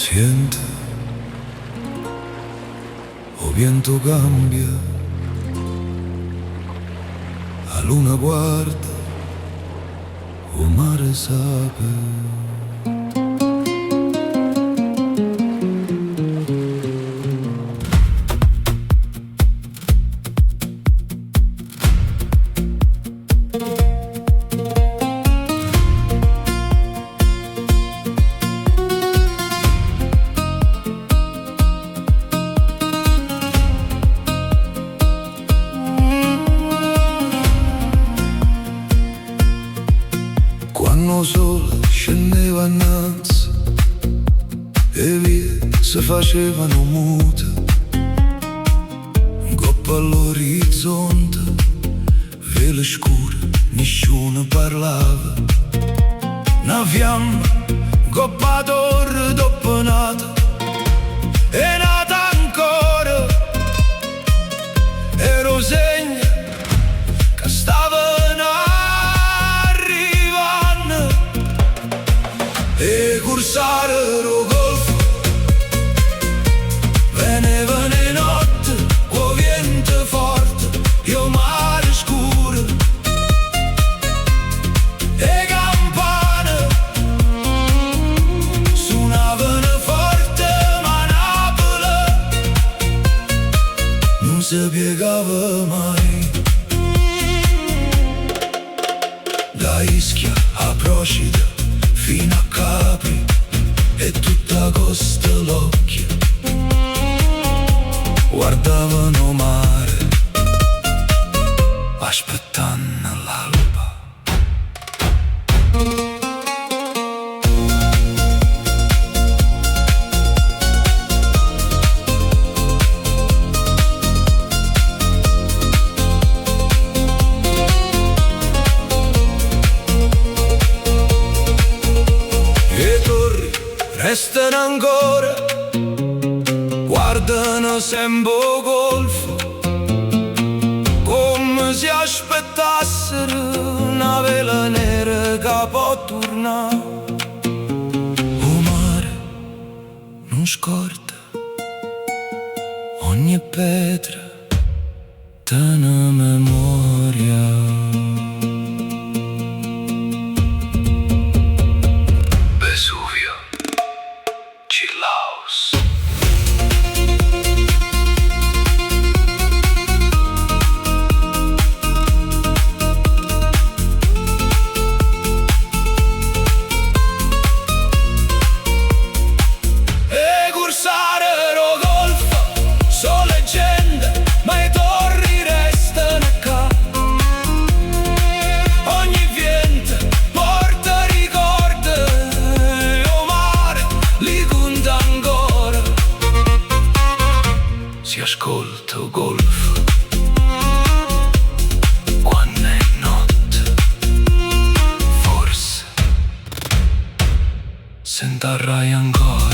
siente, o viento cambia, a luna guarda, o mare sape. Quando il sole scendeva innanzi e vie si facevano mute, in coppa all'orizzonte, vele scure, nessuno parlava. Una fiamma, coppa torre dopo nata, è nata ancora, ero segno che stava e cursare lo golfo, veneva le notte, con vento forte, io mare scuro, e campane suonavano forte, ma Napoli non si piegava mai. Da Ischia a Procida fino a Capri e tutta costa l'occhio guardavano mare aspettando l'alba. Restano ancora, guardano sempre il golfo, come se aspettassero una vela nera che può tornare. O mare non scorda, ogni pietra te una memoria. Cilaos. E cursare lo golfo, so leggende, ma i torri restano qua. Ogni vento porta ricordi, o mare li conta ancora. Si ascolta il golfo quando è notte, forse s'interrai ancora.